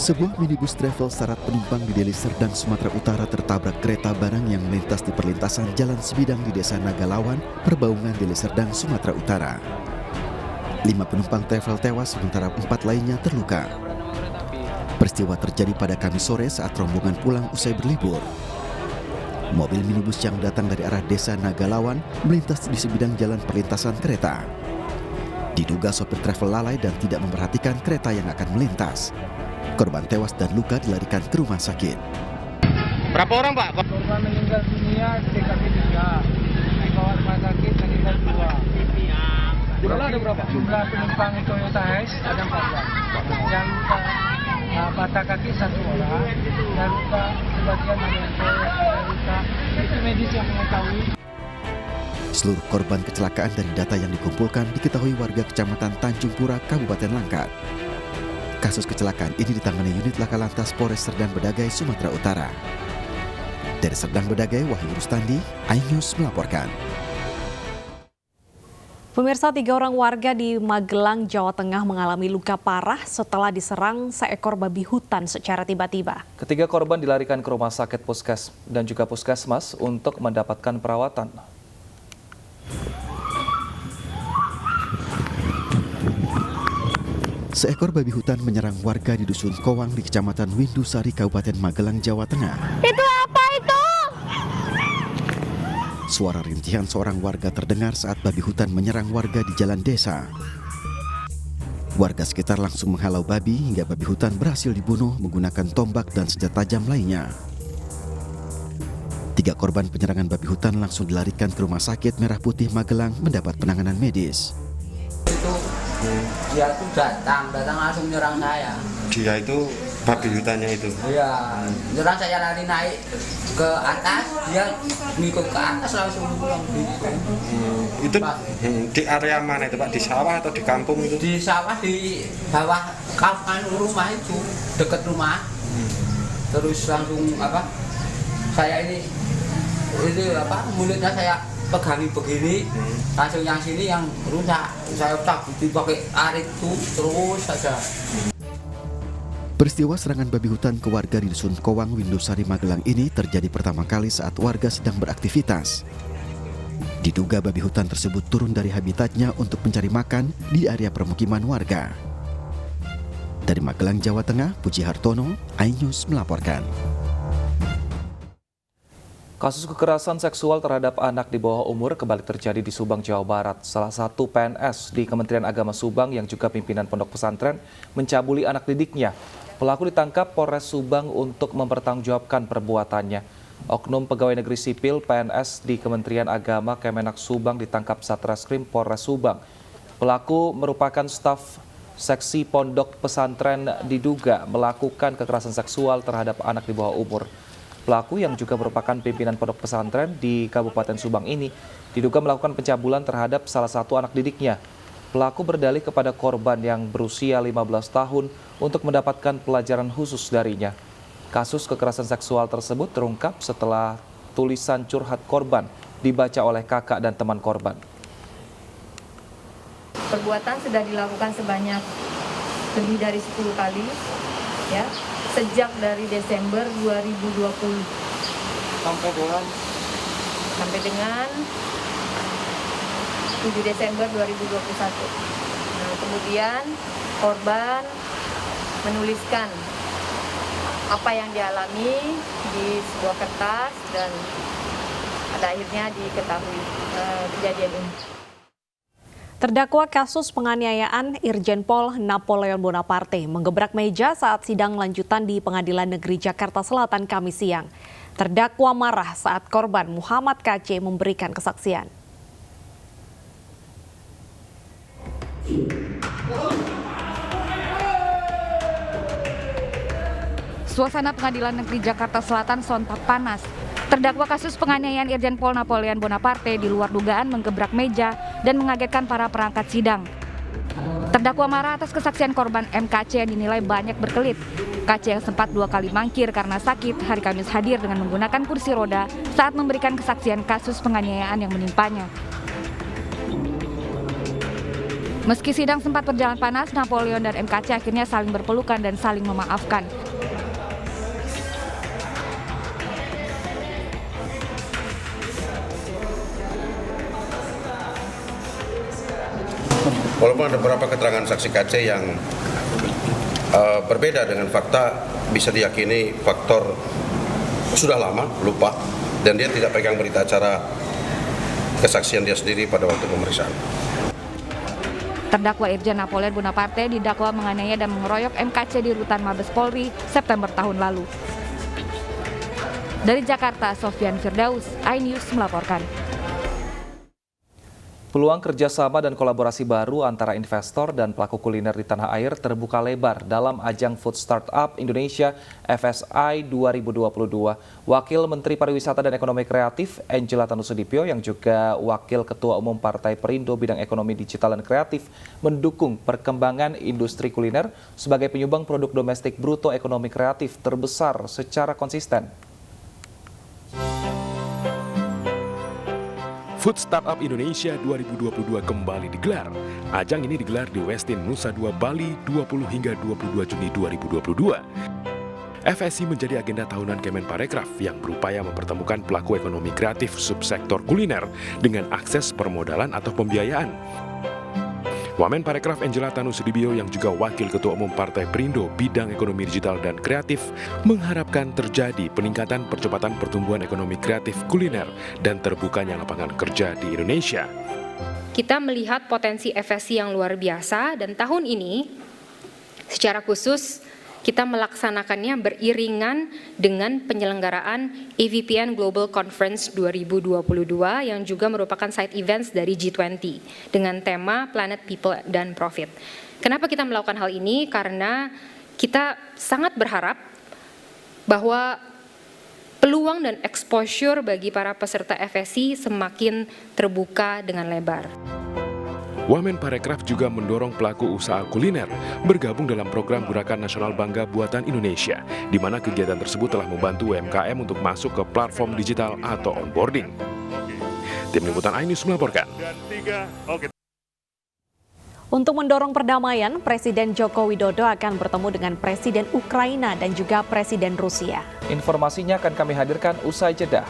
Sebuah minibus travel syarat penumpang di Deli Serdang, Sumatera Utara tertabrak kereta barang yang melintas di perlintasan jalan sebidang di Desa Nagalawan, Perbaungan, Deli Serdang, Sumatera Utara. 5 penumpang travel tewas sementara 4 lainnya terluka. Peristiwa terjadi pada Kamis sore saat rombongan pulang usai berlibur. Mobil minibus yang datang dari arah Desa Nagalawan melintas di sebidang jalan perlintasan kereta. Diduga sopir travel lalai dan tidak memperhatikan kereta yang akan melintas. Korban tewas dan luka dilarikan ke rumah sakit. Berapa orang, Pak? Korban meninggal dunia di TKP 3. Dibawa rumah sakit meninggal 2. Jumlah ada berapa? Jumlah penumpang Toyota Hiace ada 14. Yang luka patah kaki 1 orang. Yang luka sebagian ada luka. Itu medis yang mengetahui. Seluruh korban kecelakaan dari data yang dikumpulkan diketahui warga Kecamatan Tanjung Pura, Kabupaten Langkat. Kasus kecelakaan ini ditangani unit Laka Lantas Polres Serdang Bedagai, Sumatera Utara. Dari Serdang Bedagai, Wahyu Rustandi, iNews melaporkan. Pemirsa, 3 orang warga di Magelang, Jawa Tengah mengalami luka parah setelah diserang seekor babi hutan secara tiba-tiba. Ketiga korban dilarikan ke rumah sakit dan juga puskesmas untuk mendapatkan perawatan. Seekor babi hutan menyerang warga di Dusun Kowang di Kecamatan Windusari, Kabupaten Magelang, Jawa Tengah. Itu apa itu? Suara rintihan seorang warga terdengar saat babi hutan menyerang warga di jalan desa. Warga sekitar langsung menghalau babi hingga babi hutan berhasil dibunuh menggunakan tombak dan senjata tajam lainnya. 3 korban penyerangan babi hutan langsung dilarikan ke Rumah Sakit Merah Putih Magelang mendapat penanganan medis. Dia tuh datang langsung nyerang saya. Dia itu babi hutannya itu? Iya, nyerang saya, lari naik ke atas, dia ngikut ke atas langsung pulang. Itu di area mana itu, Pak? Di sawah atau di kampung itu? Di sawah, di bawah kampung rumah itu, dekat rumah. Terus langsung saya ini mulutnya saya pegangi begini, langsung yang sini yang rusak, saya cabuti pakai arit itu terus saja. Peristiwa serangan babi hutan ke warga di Dusun Kowang, Windusari, Magelang ini terjadi pertama kali saat warga sedang beraktivitas. Diduga babi hutan tersebut turun dari habitatnya untuk mencari makan di area permukiman warga. Dari Magelang, Jawa Tengah, Puji Hartono, iNews melaporkan. Kasus kekerasan seksual terhadap anak di bawah umur kembali terjadi di Subang, Jawa Barat. Salah satu PNS di Kementerian Agama Subang yang juga pimpinan pondok pesantren mencabuli anak didiknya. Pelaku ditangkap Polres Subang untuk mempertanggungjawabkan perbuatannya. Oknum pegawai negeri sipil PNS di Kementerian Agama Kemenak Subang ditangkap Satreskrim Polres Subang. Pelaku merupakan staf seksi pondok pesantren diduga melakukan kekerasan seksual terhadap anak di bawah umur. Pelaku yang juga merupakan pimpinan pondok pesantren di Kabupaten Subang ini diduga melakukan pencabulan terhadap salah satu anak didiknya. Pelaku berdalih kepada korban yang berusia 15 tahun untuk mendapatkan pelajaran khusus darinya. Kasus kekerasan seksual tersebut terungkap setelah tulisan curhat korban dibaca oleh kakak dan teman korban. Perbuatan sudah dilakukan sebanyak lebih dari 10 kali, ya. Sejak dari Desember 2020 sampai dengan 7 Desember 2021. Nah, kemudian korban menuliskan apa yang dialami di sebuah kertas dan pada akhirnya diketahui kejadian ini. Terdakwa kasus penganiayaan Irjen Pol Napoleon Bonaparte menggebrak meja saat sidang lanjutan di Pengadilan Negeri Jakarta Selatan Kamis siang. Terdakwa marah saat korban Muhammad KC memberikan kesaksian. Suasana Pengadilan Negeri Jakarta Selatan sontak panas. Terdakwa kasus penganiayaan Irjen Pol Napoleon Bonaparte di luar dugaan menggebrak meja dan mengagetkan para perangkat sidang. Terdakwa marah atas kesaksian korban MKC yang dinilai banyak berkelit. KC yang sempat 2 kali mangkir karena sakit hari Kamis hadir dengan menggunakan kursi roda saat memberikan kesaksian kasus penganiayaan yang menimpanya. Meski sidang sempat berjalan panas, Napoleon dan MKC akhirnya saling berpelukan dan saling memaafkan. Walaupun ada beberapa keterangan saksi KC yang berbeda dengan fakta, bisa diyakini faktor sudah lama, lupa, dan dia tidak pegang berita acara kesaksian dia sendiri pada waktu pemeriksaan. Terdakwa Irjen Napoleon Bonaparte didakwa menganiaya dan mengeroyok MKC di rutan Mabes Polri September tahun lalu. Dari Jakarta, Sofyan Firdaus, iNews melaporkan. Peluang kerjasama dan kolaborasi baru antara investor dan pelaku kuliner di tanah air terbuka lebar dalam ajang Food Startup Indonesia FSI 2022. Wakil Menteri Pariwisata dan Ekonomi Kreatif Angela Tanusudibio yang juga Wakil Ketua Umum Partai Perindo bidang ekonomi digital dan kreatif mendukung perkembangan industri kuliner sebagai penyumbang produk domestik bruto ekonomi kreatif terbesar secara konsisten. Food Startup Indonesia 2022 kembali digelar. Ajang ini digelar di Westin Nusa Dua Bali 20 hingga 22 Juni 2022. FSI menjadi agenda tahunan Kemenparekraf yang berupaya mempertemukan pelaku ekonomi kreatif subsektor kuliner dengan akses permodalan atau pembiayaan. Wamen Parekraf Angela Tanusudibio yang juga Wakil Ketua Umum Partai Perindo bidang ekonomi digital dan kreatif mengharapkan terjadi peningkatan percepatan pertumbuhan ekonomi kreatif kuliner dan terbukanya lapangan kerja di Indonesia. Kita melihat potensi FSI yang luar biasa dan tahun ini secara khusus kita melaksanakannya beriringan dengan penyelenggaraan AVPN Global Conference 2022 yang juga merupakan side events dari G20 dengan tema Planet, People, dan Profit. Kenapa kita melakukan hal ini? Karena kita sangat berharap bahwa peluang dan exposure bagi para peserta FSI semakin terbuka dengan lebar. Wamen Parekraf juga mendorong pelaku usaha kuliner bergabung dalam program Gerakan Nasional Bangga Buatan Indonesia, di mana kegiatan tersebut telah membantu UMKM untuk masuk ke platform digital atau onboarding. Tim Liputan iNews melaporkan. Untuk mendorong perdamaian, Presiden Joko Widodo akan bertemu dengan Presiden Ukraina dan juga Presiden Rusia. Informasinya akan kami hadirkan usai jeda.